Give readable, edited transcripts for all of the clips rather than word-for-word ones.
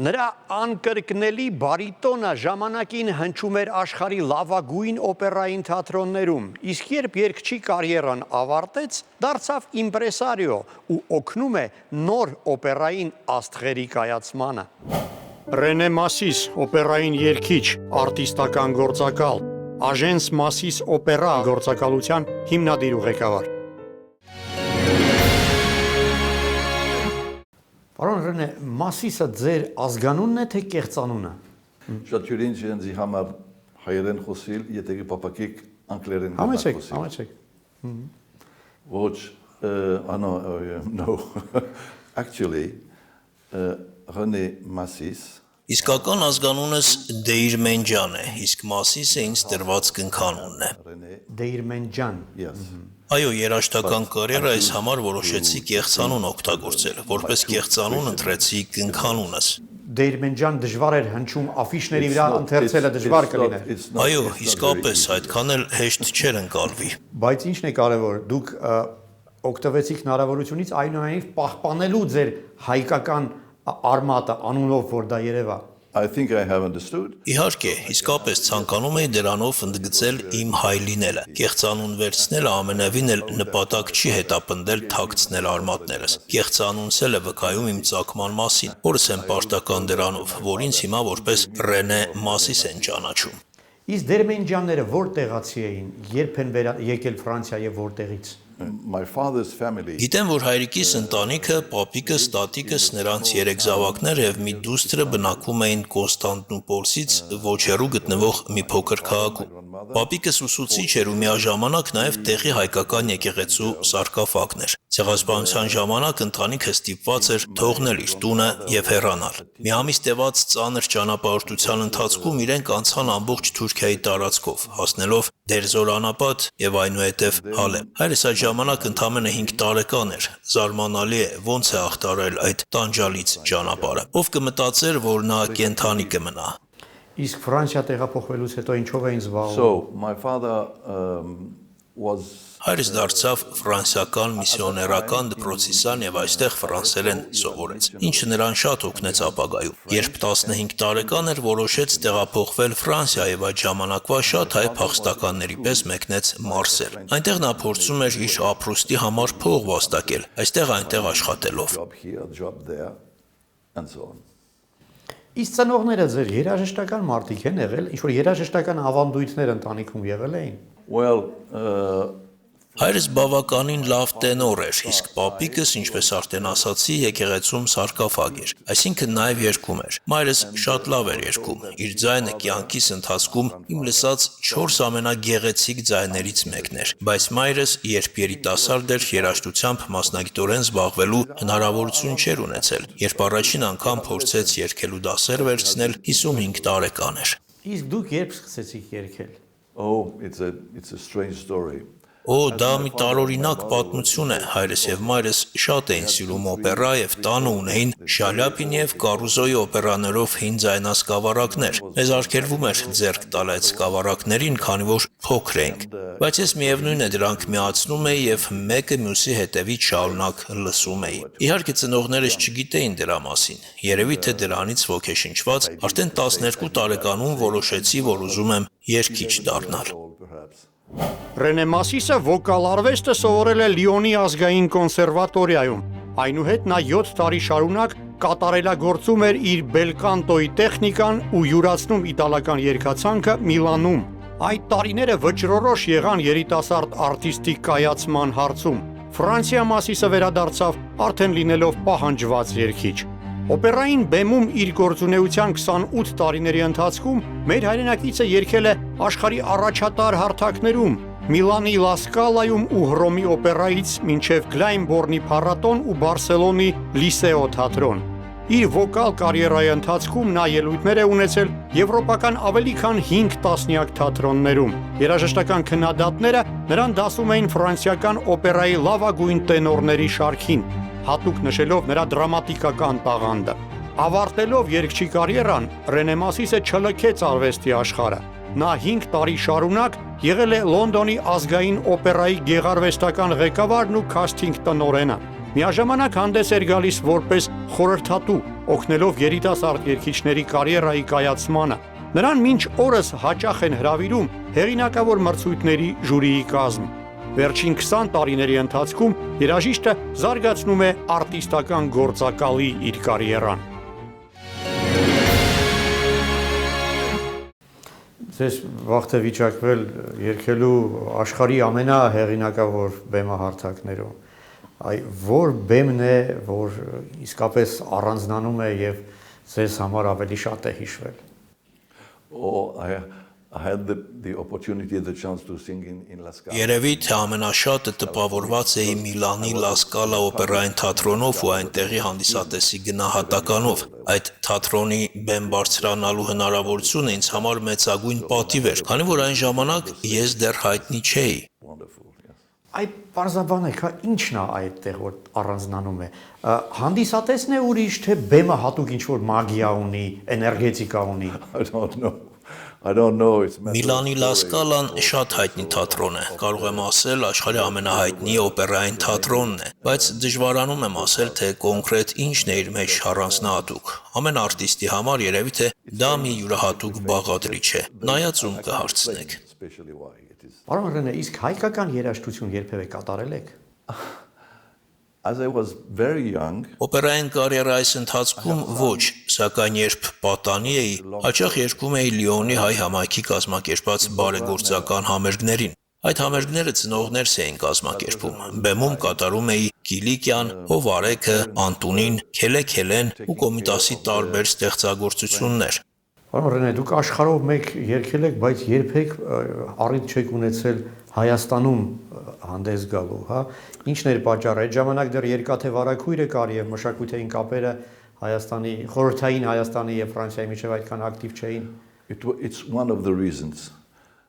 Նրա անկրկնելի բարիտոնը ժամանակին հնչում էր աշխարհի լավագույն օպերային թատրոններում, իսկ երբ երգչի կարիերան ավարտեց, դարձավ իմպրեսարիո ու օգնում է նոր օպերային աստղերի կայացմանը։ Ռենե Մասիս, օպերային երգիչ, արտիստական գործակալ, Աժենս Մասիս օպերա գործակալության հիմնադիր ու ղեկավար։ Պարոն Ռենե, Մասիսը ձեր ազգանունն է, թե կեղծանունը։ Շատ յուրին ջենզի համար հայերեն խոսիլ, եթե կպապակիկ անգլերեն խոսիլ։ Ոչ, no, actually, Ռենե Մասիս Իսկական ազգանունս Դեյրմենջան է, իսկ Մասիսը ինձ տրված կնքանունն է։ Դեյրմենջան։ Այո, երաժշտական կարիերայիս համար որոշեցի կեղծանուն օգտագործել, որպես կեղծանուն ընտրեցի կնքանունս։ Դեյրմենջան դժվար էր հնչում, աֆիշների վրա ընթերցելը դժվար կլիներ։ Այո, իսկապես, այդքան էլ հեշտ չէր ընկալվի։ Բայց ինչն է կարևոր, դուք օգտվեցիք հնարավորությունից այնուամենայնիվ պահպանելու ձեր հայկական արմատը, անունով, որ դա երևա։ I think I have understood. Իհարկե, իսկապես ցանկանում էի դրանով ընդգծել իմ հայ լինելը։ Կեղծանուն վերցնելը ամենևին էլ նպատակ չի հետապնդել թաքցնել արմատներս։ Կեղծանունս էլ է վկայում իմ ծագման մասին, որս եմ պարտական դրանով, որ ինձ հիմա որպես Ռենե Մասիս են ճանաչում։ Իսկ Դերմենջյանները որտեղացի էին, երբ են եկել Ֆրանսիա եւ որտեղից։ My father's family. Գիտեմ, որ հայրիկիս ընտանիքը, պապիկս, տատիկս, նրանց 3 զավակներ եւ մի դուստրը բնակվում էին Կոնստանտինոպոլսից ոչ հեռու գտնվող մի փոքր քաղաքում։ Պապիկս ուսուցիչ էր ու միաժամանակ նաեւ տեղի հայկական եկեղեցու սարկաֆագն էր։ Ցեղասպանության ժամանակ ընտանիքը ստիպված էր թողնել իր տունը եւ հեռանալ։ Մի ամիս տևած ծանր ճանապարհորդության ընթացքում իրենք անցան ամբողջ Թուրքիայի տարածքով, հասնելով Դերզոր անապատ եւ այնուհետեւ Հալեբ։ Հայրս այդ ժամանակ ընդամենը 5 տարեկան էր։ Զարմանալի է, ոնց է ախտարել այդ տանջալից ճանապարհը։ Ով կմտածեր, որ նա կենթանի կմնա։ Իսկ Ֆրանսիա տեղափոխվելուց հետո ինչով էին զբաղվում։ So my father was Հայրս դարձավ ֆրանսիական միսիոներական դպրոցիսան եւ այստեղ ֆրանսերեն սովորեց, ինչը նրան շատ օգնեց ապագայում։ Երբ 15 տարեկան էր, որոշեց տեղափոխվել Ֆրանսիա եւ այդ ժամանակվա շատ հայ փախստականների պես մեկնեց Մարսել։ Այնտեղ նա փորձում էր իր ապրուստի համար փող վաստակել, այստեղ-այնտեղ աշխատելով։ Իսկ ծնողները ձեր երաժշտական մարդիկ են եղել, ինչ որ երաժշտական ավանդույթներ ընտանիքում եղել էին։ Well, Հայրս բավականին լավ տենոր էր, իսկ պապիկս, ինչպես արդեն ասացի, եկեղեցում սարկաֆագ էր, այսինքն նաև երգում էր։ Մայրս շատ լավ էր երգում, իր ձայնը կյանքիս ընթացքում իմ լսած 4 ամենագեղեցիկ ձայներից մեկն էր, բայց մայրս, երբ երիտասարդ էր, երաժշտությամբ մասնագիտորեն զբաղվելու հնարավորություն չէր ունեցել, երբ առաջին անգամ փորձեց երգելու դասեր վերցնել, 55 տարեկան էր։ Իսկ դուք երբ սկսեցիք երգել։ Oh, it's a strange story. Օ, դա մի տարօրինակ պատմություն է, հայրս եւ մայրս շատ էին սիրում օպերա եւ տանը ունեին Շալյապին եւ Կարուզոյի օպերաներով հին ձայնասկավառակներ։ Մեզ արգելվում էր ձեռք տալ այդ սկավառակներին, քանի որ փոքր էինք։ Բայց ես միևնույն է դրանք միացնում էի եւ մեկը մյուսի հետևից շարունակ լսում էի։ Իհարկե ծնողներս չգիտեին դրա մասին։ Երևի թե դրանից ոգեշնչված արդեն 12 տարեկանում որոշեցի, որ ուզում եմ երգիչ դառնալ։ Ռենե Մասիսը վոկալ արվեստը սովորել է Լիոնի ազգային կոնսերվատորիայում։ Այնուհետ նա 7 տարի շարունակ կատարելագործում էր իր բելկանտոյի տեխնիկան ու յուրացնում իտալական երգացանկը Միլանում։ Այդ տարիները վճռորոշ եղան երիտասարդ արտիստի կայացման հարցում։ Ֆրանսիա Մասիսը վերադարձավ արդեն լինելով պահանջված երգիչ։ Օպերային բեմում իր գործունեության 28 տարիների ընթացքում մեր հայրենակիցը երգել է աշխարհի առաջատար հարթակներում՝ Միլանի Լա Սկալայում ու Հռոմի օպերայից մինչև Գլայնբորնի փառատոն ու Բարսելոնի Լիսեո թատրոն։ Իր վոկալ կարիերայի ընթացքում նա ելույթներ է ունեցել եվրոպական ավելի քան 5 տասնյակ թատրոններում։ Երաժշտական քննադատները նրան դասում էին ֆրանսիական օպերայի լավագույն տենորների շարքին, հատուկ նշելով նրա դրամատիկական տաղանդը։ Ավարտելով երգչի կարիերան, Ռենե Մասիսը չլքեց արվեստի աշխարհը։ Նա 5 տարի շարունակ եղել է Լոնդոնի ազգային օպերայի գեղարվեստական ղեկավարն ու քասթինգ տնօրենը։ Միաժամանակ հանդես էր գալիս որպես խորհրդատու, օգնելով երիտասարդ երգիչների կարիերայի կայացմանը։ Նրան մինչ օրս հաճախ են հրավիրում հեղինակավոր մրցույթների ժյուրիի կազմ։ Վերջին 20 տարիների ընթացքում երաժիշտը զարգացնում է արտիստական գործակալի իր կարիերան։ Ձեզ վաղ թե վիճակվել երգելու աշխարհի ամենահեղինակավոր բեմահարթակներում։ Որ բեմն է, որ իսկապես առանձնանում է եւ ձեզ համար ավելի շատ է հիշվել։ I had the opportunity, the chance to sing in La Scala. Երևի թե ամենաշատը տպավորված էի Միլանի Լա Սկալա օպերային թատրոնով ու այնտեղի հանդիսատեսի գնահատականով։ Այդ թատրոնի բեմ բարձրանալու հնարավորությունը ինձ համար մեծագույն պատիվ էր, քանի որ այն ժամանակ ես դեռ հայտնի չէի։ Wonderful, yes. Այդ բարձաբանեք, ինչն է այդտեղ որ առանձնանում է։ Հանդիսատեսն է ուրիշ, թե բեմը հատուկ ինչ-որ մագիա ունի, էներգետիկա ունի։ I don't know. It's Միլանի Լա Սկալան շատ հայտնի թատրոն է, կարող եմ ասել աշխարհի ամենահայտնի օպերային թատրոնն է, բայց դժվարանում եմ ասել, թե կոնկրետ ինչն է իր մեջ առանձնահատուկ։ Ամեն արտիստի համար երևի թե դա մի յուրահատուկ բաղադրիչ է, նայած ում կհարցնեք։ especially why it is. Պարոն Ռենե, իսկ հայկական երաժշտություն երբևէ կատարել եք։ As I was very young, Օպերային կարիերայիս ընթացքում ոչ, սակայն երբ պատանի էի, հաճախ երգում էի Լիոնի հայ համայնքի կազմակերպած բարեգործական համերգներին։ Այդ համերգները ծնողներս էին կազմակերպում։ Բեմում կատարում էի Կիլիկյան, Հովարեքը, Անտունին, Քելեն ու Կոմիտասի տարբեր ստեղծագործություններ։ Պարոն Ռենե, դուք աշխարհով մեկ երգել եք, բայց երբեք առիթ չեք ունեցել Հայաստանում հանդես գալու, հա։ Ինչն էր պատճառը։ Այդ ժամանակ դեռ երկաթե վարագույր եկար եւ մշակութային կապերը Հայաստանի, խորհրդային Հայաստանի եւ Ֆրանսիայի միջև այդքան ակտիվ չէին։ it's one of the reasons.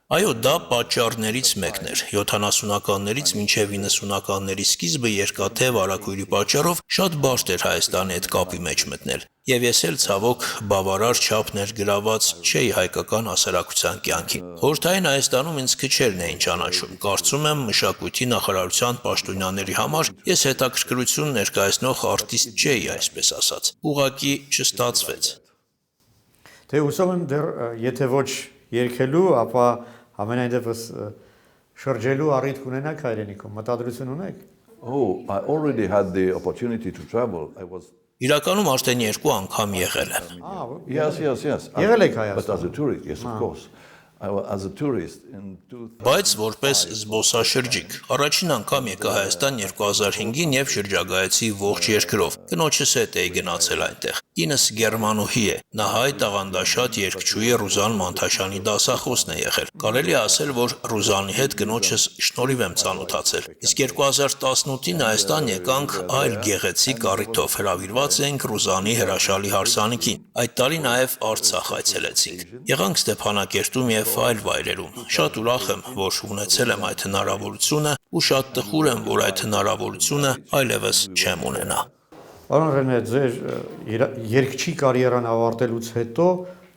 Այո, դա պատճառներից մեկն էր։ 70-ականներից մինչև 90-ականների սկիզբը երկաթե վարագույրի պատճառով շատ բարդ էր Հայաստանի հետ կապի մեջ մտնել։ Եվ ես էլ ցավոք բավարար չափ ներգրաված չէի հայկական հասարակության կյանքին։ Խորհրդային Հայաստանում ինձ քչերն էին ճանաչում։ Կարծում եմ մշակույթի նախարարության պաշտոնյաների համար ես հետաքրքրություն ներկայացնող արտիստ չէի, այսպես ասած։ Ուղղակի չստացվեց։ Թե ուսում եմ դեռ եթե ոչ երգելու, ապա ամենայն դեպս շրջելու առիթ կունենաք հայրենիքում, մտադրություն ունեք։ Oh, I already had the opportunity to travel. I was Իրականում արդեն 2 անգամ եղել եմ։ yes. Եղել եք But Հայաստանում։ as a tourist, yes, of course. I was as a tourist in 2000. Բայց որպես զբոսաշրջիկ։ Առաջին անգամ եկա Հայաստան 2005-ին եւ շրջագայեցի ողջ երկրով։ Կնոջս հետ էի գնացել այնտեղ։ Ինձ գերմանուհի է։ Նա հայ տաղանդաշատ երգչուհի Ռուզան Մանթաշյանի դասախոսն է եղել։ Կարելի է ասել, որ Ռուզանի հետ կնոջս շնորհիվ եմ ծանոթացել։ Իսկ 2018-ին Հայաստան եկանք այլ գեղեցիկ առիթով հրավիրված էինք Ռուզանի հրաշալի հարսանիքին։ Այդ տարի նաեւ Արցախ այցելեցինք։ Եղանք Ստեփանակերտում եւ այլ վայրերում։ Շատ ուրախ եմ, որ ունեցել եմ այդ հնարավորությունը ու շատ տխուր եմ, որ այդ հնարավորությունը այլևս չեմ ունենա։ Պարոն Ռենե, ձեր երգչի կարիերան ավարտելուց հետո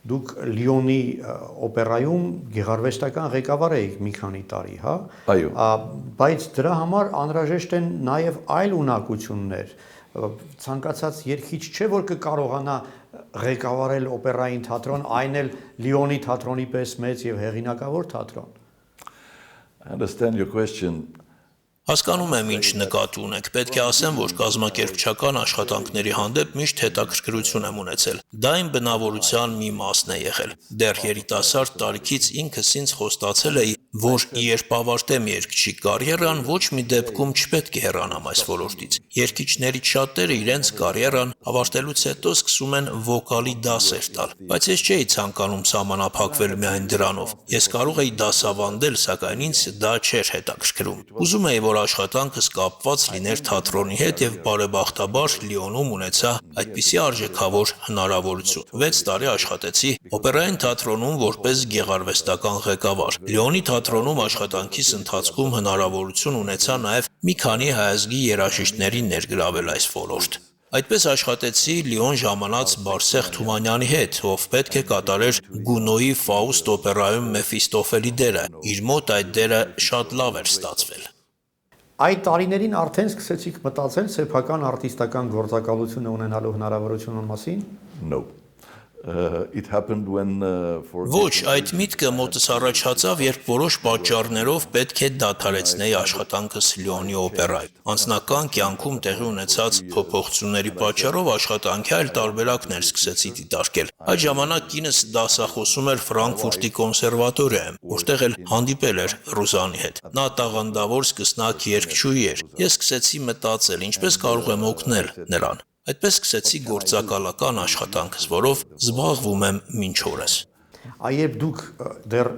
դուք Լիոնի օպերայում գեղարվեստական ղեկավար եք մի քանի տարի, հա։ Այո։ Բայց դրա համար անհրաժեշտ են նաև այլ ունակություններ։ Ցանկացած երգիչ չէ, որ կկարողանա ղեկավարել օպերային թատրոն, այն էլ Լիոնի թատրոնի պես մեծ եւ հեղինակավոր թատրոն։ I understand your question. Հասկանում եմ ինչ նկատի ունեք, պետք է ասեմ, որ կազմակերպչական աշխատանքների հանդեպ միշտ հետաքրքրություն եմ ունեցել։ Դա իմ բնավորության մի մասն է եղել։ Դեռ երիտասարդ տարիքից ինքս ինձ խոստացել էի, որ երբ ավարտեմ երգչի կարիերան, ոչ մի դեպքում չպետք է հեռանամ այս ոլորտից։ Երգիչներից շատերը իրենց կարիերան ավարտելուց հետո սկսում են վոկալի դասեր տալ, բայց ես չէի ցանկանում սահմանափակվել միայն դրանով։ Ես կարող էի դասավանդել, սակայն ինձ դա չէր հետաքրքրում։ Ուզում էի, որ աշխատանքս կապված լիներ թատրոնի հետ եւ բարեբախտաբար Լիոնում ունեցա այդպիսի արժեքավոր հնարավորություն։ 6 տարի աշխատեցի օպերային թատրոնում որպես գեղարվեստական ղեկավար։ Լիոնի թատրոնում աշխատանքիս ընթացքում հնարավորություն ունեցա նաեւ մի քանի հայազգի երաժիշտներին ներգրավել այս ոլորտ։ Այդպես աշխատեցի Լիոն ժամանած Բարսեղ Թումանյանի հետ, ով պետք է կատարեր Գունոյի Ֆաուստ օպերայում Մեֆիստոֆելի դերը։ Իր մոտ այդ դերը շատ լավ էր ստացվել։ Այդ տարիներին արդեն սկսեցիք մտածել սեփական արտիստական գործակալություն ունենալու հնարավորության մասին։ No. It happened when for Ոչ, այդ միտքը մոտս առաջացավ, երբ որոշ պատճառներով պետք է դադարեցնեի աշխատանքս Լիոնի օպերայում։ Անձնական կյանքում տեղի ունեցած փոփոխությունների պատճառով աշխատանքի այլ տարբերակներ սկսեցի դիտարկել։ Այդ ժամանակ կինս դասախոսում էր Ֆրանկֆուրտի կոնսերվատորիայում, որտեղ էլ հանդիպել էր Ռուզանի հետ։ Նա տաղանդավոր սկսնակ երգչուհի էր։ Ես սկսեցի մտածել, ինչպես կարող եմ օգնել նրան։ Այդպես սկսեցի գործակալական աշխատանքս, որով զբաղվում եմ մինչ օրս։ Երբ դուք դեռ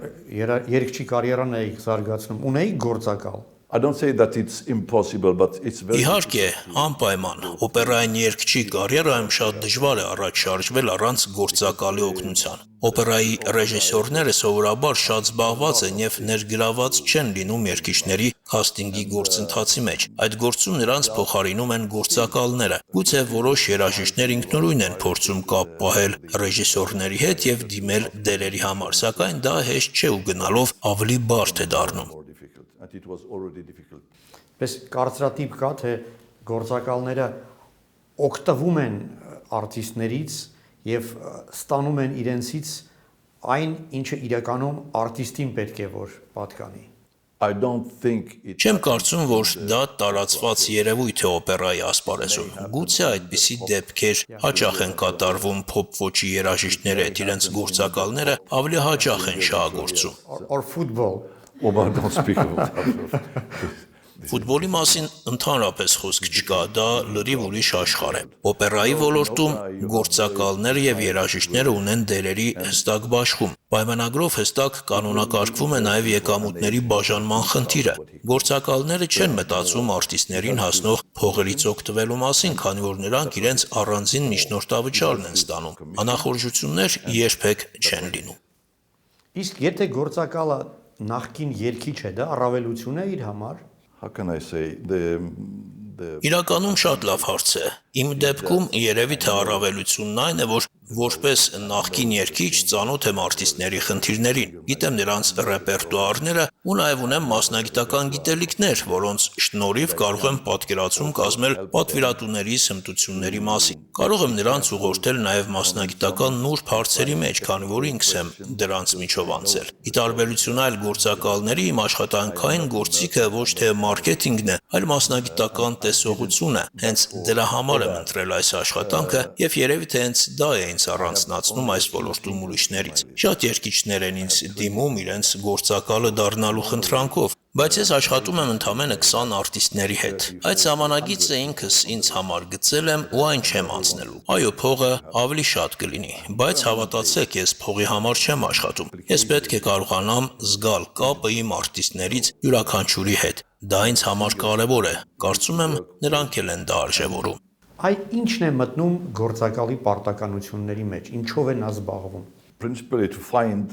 երգչի կարիերան եք զարգացնում, ունեիք գործակալ։ I don't say that it's impossible, but it's very Իհարկե, անպայման, օպերային երգչի կարիերայում շատ դժվար է առաջ շարժվել առանց գործակալի օգնության։ Օպերայի ռեժիսորները սովորաբար շատ զբաղված են եւ ներգրաված չեն լինում երգիչների քաստինգի գործընթացի մեջ։ Այդ գործում նրանց փոխարինում են գործակալները։ Գուցե որոշ երաժիշտներ ինքնուրույն են փորձում կապ պահել ռեժիսորների հետ եւ դիմել դերերի համար, սակայն դա հեշտ չէ ու գնալով ավելի բարդ է դառնում։ and it was already difficult. Պես կարծրատիպ կա, թե գործակալները օգտվում են արտիստներից եւ ստանում են իրենցից այն, ինչը իրականում արտիստին պետք է որ պատկանի։ I don't think it Չեմ կարծում, որ դա տարածված երևույթ է օպերայի ասպարեզում։ Գուցե այդպիսի դեպքեր հաճախ են կատարվում փոփ ոճի երաժիշտները հետ իրենց գործակալները ավելի հաճախ են շահագործում։ Or football. don't speak about that. Ֆուտբոլի մասին ընդհանրապես խոսք չկա, դա լրիվ ուրիշ աշխարհ է։ Օպերայի ոլորտում գործակալները եւ երաժիշտները ունեն դերերի հստակ բաշխում։ Պայմանագրով հստակ կանոնակարգվում է նաեւ եկամուտների բաժանման խնդիրը։ Գործակալները չեն մտածում արտիստներին հասնող փողերից օգտվելու մասին, քանի որ նրանք իրենց առանձին միջնորդավճարն են ստանում։ Անախորժություններ երբեք չեն լինում։ Իսկ եթե գործակալը նախկին երգիչ է, դա առավելություն է իր համար։ How can I say Իրականում շատ լավ հարց է։ Իմ դեպքում երևի թե առավելությունն այն է, որ որպես նախկին երգիչ ծանոթ եմ արտիստների խնդիրներին, գիտեմ նրանց ռեպերտուարները ու նաև ունեմ մասնագիտական գիտելիքներ, որոնց շնորհիվ կարող եմ պատկերացում կազմել պատվիրատուների հմտությունների մասին։ Կարող եմ նրանց ուղղորդել նաև մասնագիտական նուրբ հարցերի մեջ, քանի որ ինքս եմ դրանց միջով անցել։ Ի տարբերություն այլ գործակալների, իմ աշխատանքային գործիքը ոչ թե մարքեթինգն է, այլ մասնագիտական տեսողությունը։ Հենց դրա համար եմ ընտրել այս աշխատանքը եւ երևի թե հենց դա է ինձ առանձնացնում այս ոլորտում ուրիշներից։ Շատ երգիչներ են ինձ դիմում իրենց գործակալը դառնալու խնդրանքով, բայց ես աշխատում եմ ընդամենը 20 արտիստների հետ։ Այդ ժամանակիցը ինքս ինձ համար գծել եմ ու այն չեմ անցնելու։ Այո, փողը ավելի շատ կլինի, բայց հավատացեք, ես փողի համար չեմ աշխատում։ Ես պետք է կարողանամ զգալ կապը իմ արտիստներից յուրաքանչյուրի հետ։ Դա ինձ համար կարևոր է։ Կարծում եմ նրանք էլ են դա արժևորում։ Այդ ինչն է մտնում գործակալի պարտականությունների մեջ, ինչով է նա զբաղվում։ principally to find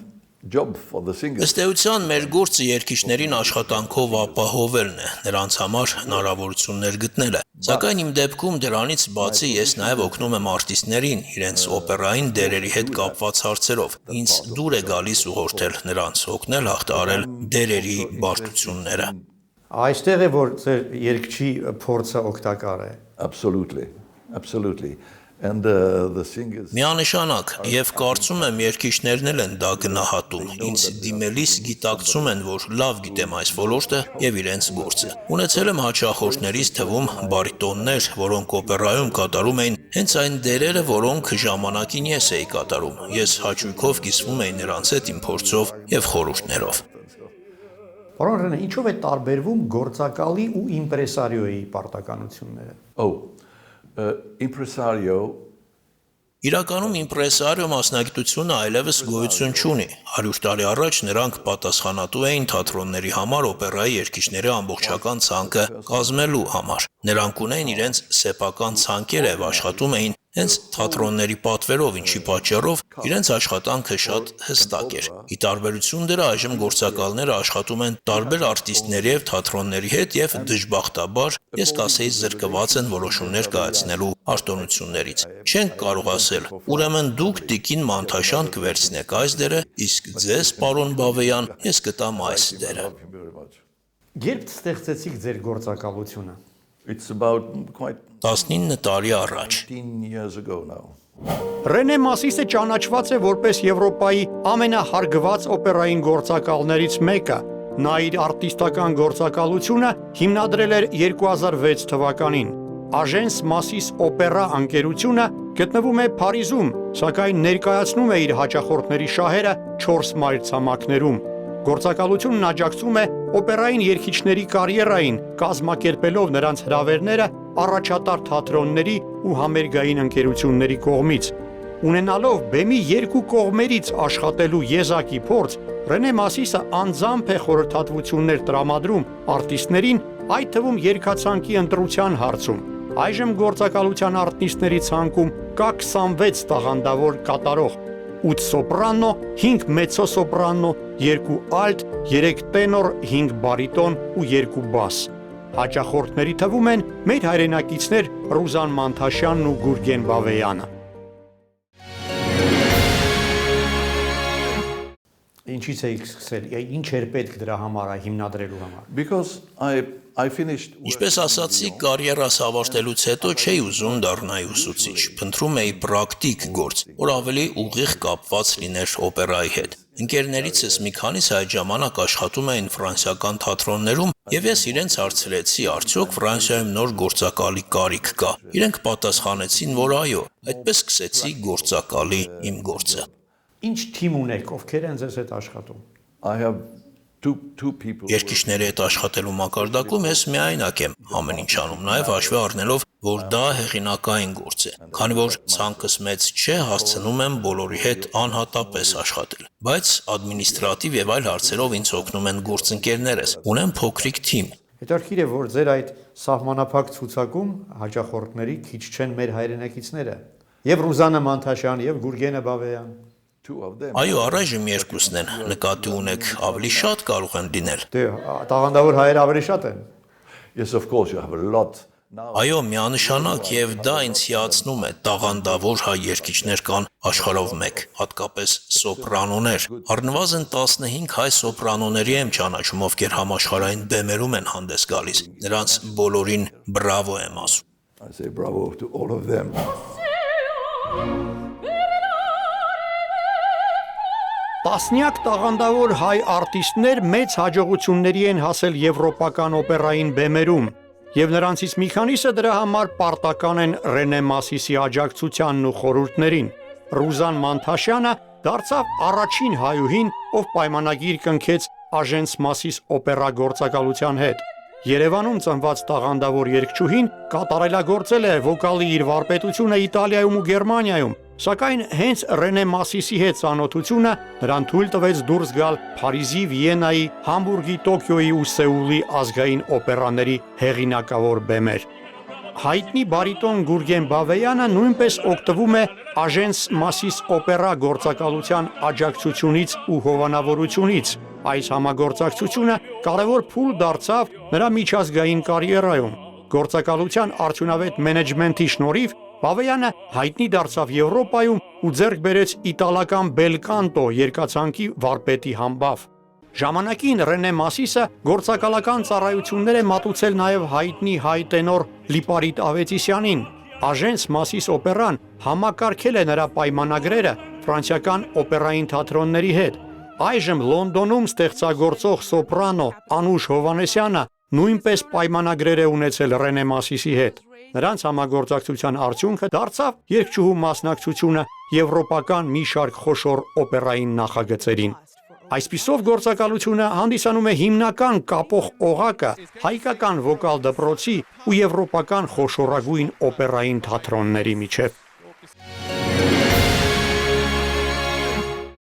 job for the singer. Ըստ էության մեր գործը երգիչներին աշխատանքով ապահովելն է, նրանց համար հնարավորություններ գտնելը։ Սակայն իմ դեպքում դրանից բացի ես նաև օգնում եմ արտիստներին իրենց օպերային դերերի հետ կապված հարցերով։ Ինձ դուր է գալիս ուղղորդել նրանց, օգնել հաղթահարել դերերի բարդությունները։ Այստեղ է որ ձեր երգչի փորձը օգտակար է։ Absolutely. And the singers Միանշանակ, եւ կարծում եմ երգիչներն էլ են դա գնահատում։ Ինձ դիմելիս գիտակցում են, որ լավ գիտեմ այս ոլորտը եւ իրենց գործը։ Ունեցել եմ հաճախորդներից թվում բարիտոններ, որոնք օպերայում կատարում էին հենց այն դերերը, որոնք ժամանակին ես էի կատարում։ Ես հաճույքով կիսվում էի նրանց հետ իմ փորձով եւ խորհուրդներով։ Պարոն Ռենե, ինչով է տարբերվում գործակալի ու իմպրեսարիոյի պարտականությունները։ Impresario Իրականում իմպրեսարիո մասնագիտությունը այլևս գոյություն չունի։ 100 տարի առաջ նրանք պատասխանատու էին թատրոնների համար օպերայի երգիչների ամբողջական ցանկը կազմելու համար։ Նրանք ունեին իրենց սեփական ցանկերը եւ աշխատում էին հենց թատրոնների պատվերով, ինչի պատճառով իրենց աշխատանքը շատ հստակ էր։ Ի տարբերություն դրա այժմ գործակալները աշխատում են տարբեր արտիստների եւ թատրոնների հետ եւ դժբախտաբար ես կասեի զրկված են որոշումներ կայացնելու արտոնություններից։ Չենք կարող ասել, ուրեմն դուք Տիկին Մանթաշյան կվերցնեք այս դերը, իսկ ձեզ, պարոն Բավեյան, ես կտամ այս դերը։ Երբ ստեղծեցիք ձեր գործակալությունը։ It's about quite 19 տարի առաջ 15 years ago now. Ռենե Մասիսը ճանաչված է որպես Եվրոպայի ամենահարգված օպերային գործակալներից մեկը։ Նա իր արտիստական գործակալությունը հիմնադրել էր 2006 թվականին։ Agence Massis Opera ընկերությունը գտնվում է Փարիզում, սակայն ներկայացնում է իր հաճախորդների շահերը 4 մայրցամաքներում։ Գործակալությունն աջակցում է օպերային երգիչների կարիերային, կազմակերպելով նրանց հրավերները առաջատար թատրոնների ու համերգային ընկերությունների կողմից։ Ունենալով բեմի երկու կողմերից աշխատելու եզակի փորձ, Ռենե Մասիսը անձամբ է խորհրդատվություններ տրամադրում արտիստներին, այդ թվում երգացանկի ընտրության հարցում։ Այժմ գործակալության արտիստների ցանկում կա 26 տաղանդավոր կատարող, 8 սոպրանո, 5 մեծոսոպրանո, 2 ալտ, 3 տենոր, 5 բարիտոն ու 2 բաս։ Հաճախորդների թվում են մեր հայրենակիցներ Ռուզան Մանթաշյանն ու Գուրգեն Բավեյանը։ Ինչից էիք սկսել, ինչ էր պետք դրա համար հիմնադրելու համար։ Because I finished Ինչպես ասացի, կարիերաս ավարտելուց հետո չէի ուզում դառնալ ուսուցիչ, փնտրում էի պրակտիկ գործ, որ ավելի ուղիղ կապված լիներ օպերայի հետ։ Ընկերներիցս մի քանիսը այդ ժամանակ աշխատում էին ֆրանսիական թատրոններում, եւ ես իրենց հարցրեցի, արդյոք Ֆրանսիայում նոր գործակալի կարիք կա։ Իրենք պատասխանեցին, որ այո, այդպես սկսեցի գործակալի իմ գործը։ Ինչ թիմ ունեք, ովքեր են ձեզ հետ աշխատում։ I have two people. Երկիշների հետ աշխատելու մակարդակում ես միայնակ եմ ամեն ինչ անում, նաև հաշվի առնելով, որ դա հեղինակային գործ է, քանի որ ցանկս մեծ չէ, հասցնում եմ բոլորի հետ անհատապես աշխատել, բայց ադմինիստրատիվ եւ այլ հարցերով ինձ օգնում են գործընկերներս, ունեմ փոքրիկ թիմ։ Հետաքրքիր է, որ ձեր այդ սահմանափակ ցուցակում հաճախորդների քիչ չեն մեր հայրենակիցները։ Եվ Ռուզանա Մանթաշյան, եւ Գուրգենը Բավեյան։ Two of them. Այո, առայժմ երկուսն են, նկատի ունեք ավելի շատ կարող են լինել։ Դե տաղանդավոր հայեր ավելի շատ են։ Yes, of course, you have a lot. Now Այո, միանշանակ եւ դա ինձ հիացնում է, տաղանդավոր հայ երգիչներ կան աշխարհով մեկ, հատկապես սոպրանոներ։ Առնվազն 15 հայ սոպրանոների եմ ճանաչում, ովքեր համաշխարհային բեմերում են հանդես գալիս։ Նրանց բոլորին բրավո եմ ասում։ I say bravo to all of them. Տասնյակ տաղանդավոր հայ արտիստներ մեծ հաջողությունների են հասել եվրոպական օպերային բեմերում, եւ նրանցից մի քանիսը դրա համար պարտական են Ռենե Մասիսի աջակցությանն ու խորհուրդներին։ Ռուզան Մանթաշյանը դարձավ առաջին հայուհին, ով պայմանագիր կնքեց Agence Massis օպերա գործակալության հետ։ Երևանում ծնված տաղանդավոր երգչուհին կատարելագործել է վոկալի իր վարպետությունը Իտալիայում ու Գերմանիայում, սակայն հենց Ռենե Մասիսի հետ ծանոթությունը նրան թույլ տվեց դուրս գալ Փարիզի, Վիեննայի, Համբուրգի, Տոկիոյի ու Սեուլի ազգային օպերաների հեղինակավոր բեմեր։ Հայտնի բարիտոն Գուրգեն Բավեյանը նույնպես օգտվում է Agence Massis օպերա գործակալության աջակցությունից ու հովանավորությունից։ Այս համագործակցությունը կարևոր փուլ դարձավ նրա միջազգային կարիերայում։ Գործակալության արդյունավետ մենեջմենթի շնորհիվ Բավեյանը հայտնի դարձավ Եվրոպայում ու ձեռք բերեց իտալական բելկանտո երկացանկի վարպետի համբավ։ Ժամանակին Ռենե Մասիսը գործակալական ծառայություններ է մատուցել նաև հայտնի հայ տենոր Լիպարիտ Ավետիսյանին։ Agence Massis օպերան համակարգել է նրա պայմանագրերը ֆրանսիական օպերային թատրոնների հետ։ Այժմ Լոնդոնում ստեղծագործող սոպրանո Անուշ Հովանեսյանը նույնպես պայմանագրեր է ունեցել Ռենե Մասիսի հետ։ Նրանց համագործակցության արդյունքը դարձավ երգչուհու մասնակցությունը եվրոպական մի շարք խոշոր օպերային նախագծերին։ Այսպիսով գործակալությունը հանդիսանում է հիմնական կապող օղակը հայկական վոկալ դպրոցի ու եվրոպական խոշորագույն օպերային թատրոնների միջև։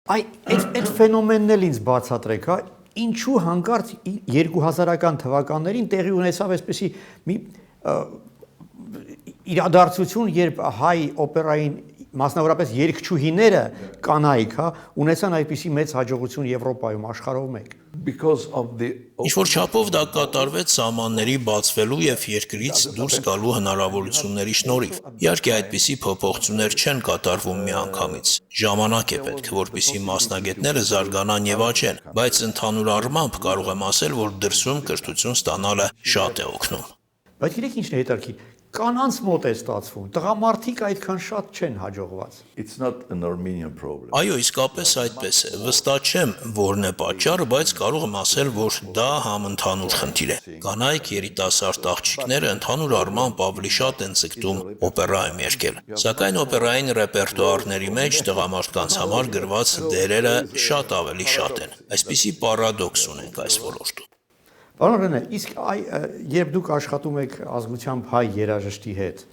Այդ ֆենոմենն էլ ինձ բացատրեք, հա, ինչու հանկարծ 2000-ական թվականներին տեղի ունեցավ այսպեսի մի իրադարձություն, երբ հայ օպերային մասնավորապես երգչուհիները կանայք, հա, ունեցան այդպիսի մեծ հաջողություն Եվրոպայում, աշխարհով մեկ։ because of the Ինչ-որ չափով դա կատարվեց սահմանների բացվելու եւ երկրից դուրս գալու հնարավորությունների շնորհիվ։ Իհարկե այդպիսի փոփոխություններ չեն կատարվում միանգամից։ Ժամանակ է պետք, որպեսզի մասնագետները զարգանան եւ աճեն, բայց ընդհանուր առմամբ կարող եմ ասել, որ դրսում կրթություն ստանալը շատ է օգնում։ Բայց գիտեք ինչն է հետաքրքիր, կանանց մոտ է ստացվում, տղամարդիկ այդքան շատ չեն հաջողված։ it's not an Armenian problem. Այո, իսկապես այդպես է։ Վստահ չեմ, որն է պատճառը, բայց կարող եմ ասել, որ դա համընդհանուր խնդիր է։ Կանայք երիտասարդ աղջիկները ընդհանուր առմամբ ավելի շատ են ձգտում օպերայում երգել։ Սակայն օպերային ռեպերտուարների մեջ տղամարդկանց համար գրված դերերը շատ ավելի շատ են։ Այսպիսի պարադոքս ունենք այս ոլորտում։ Պարոն Ռենե, իսկ երբ դուք աշխատում եք ազգությամբ հայ երաժշտի հետ,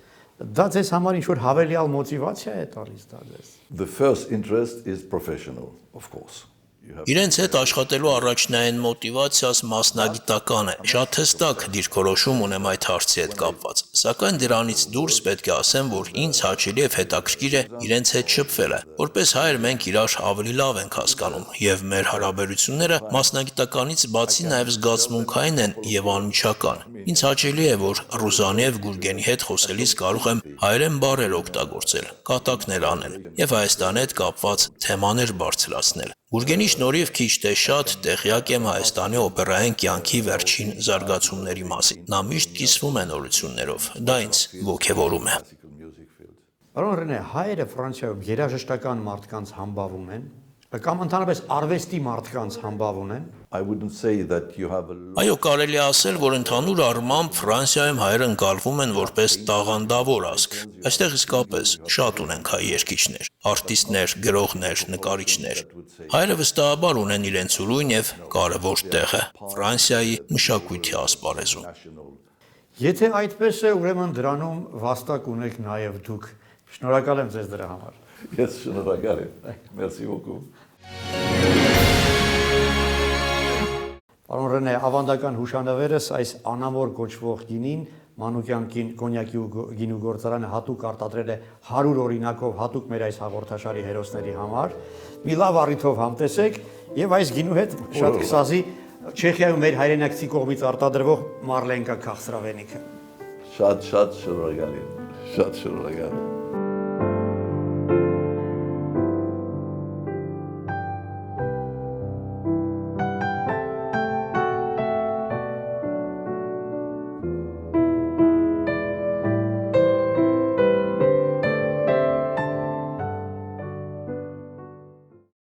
դա ձեզ համար ինչ-որ հավելյալ մոտիվացիա է տալիս դա ձեզ։ The first interest is professional, of course. Իրենց հետ աշխատելու առաջնային մոտիվացիաս մասնագիտական է։ Շատ հստակ դիրքորոշում ունեմ այդ հարցի հետ կապված։ Սակայն դրանից դուրս պետք է ասեմ, որ ինձ հաճելի եւ հետաքրքիր է իրենց հետ շփվելը։ Որպես հայեր մենք իրար ավելի լավ ենք հասկանում եւ մեր հարաբերությունները մասնագիտականից բացի նաեւ զգացմունքային են եւ անմիջական։ Ինձ հաճելի է, որ Ռուզանի եւ Գուրգենի հետ խոսելիս կարող եմ հայերեն բառեր օգտագործել, կատակներ անել եւ Հայաստանի հետ կապված թեմաներ բարձրացնել։ Գուրգենի շնորհիվ քիչ թե շատ տեղյակ եմ Հայաստանի օպերային կյանքի վերջին զարգացումների մասին։ Նա միշտ կիսվում է նորություններով։ Դա ինձ ոգևորում է։ Պարոն Ռենե, հայերը Ֆրանսիայում երաժշտական մարդկանց համբավում են, կամ ընդհանրապես արվեստի մարդկանց համբավ ունեն։ I wouldn't say that you have a Այո, կարելի է ասել, որ ընդհանուր առմամբ Ֆրանսիայում հայերը ընկալվում են որպես տաղանդավոր ազգ։ Այստեղ իսկապես շատ ունենք հայ երգիչներ, արտիստներ, գրողներ, նկարիչներ։ Հայերը վստահաբար ունեն իրենց ուրույն եւ կարևոր տեղը Ֆրանսիայի մշակույթի ասպարեզում։ Եթե այդպես է, ուրեմն դրանում վաստակ ունեք նաև դուք։ Շնորհակալ եմ ձեզ դրա համար։ Yes, շնորհակալ եմ։ Merci beaucoup. Պարոն Ռենե, ավանդական հուշանվերս այս անամոր կոչվող գինին Մանուկյան կոնյակի ու գինու գործարանը հատուկ արտադրել է 100 օրինակով հատուկ մեր այս հաղորդաշարի հերոսների համար։ Մի լավ առիթով համտեսեք եւ այս գինու հետ շատ կսազի Չեխիայում մեր հայրենակցի կողմից արտադրվող Մարլենկա քաղցրավենիքը։ Շատ շնորհակալ եմ։ Շատ շնորհակալ եմ։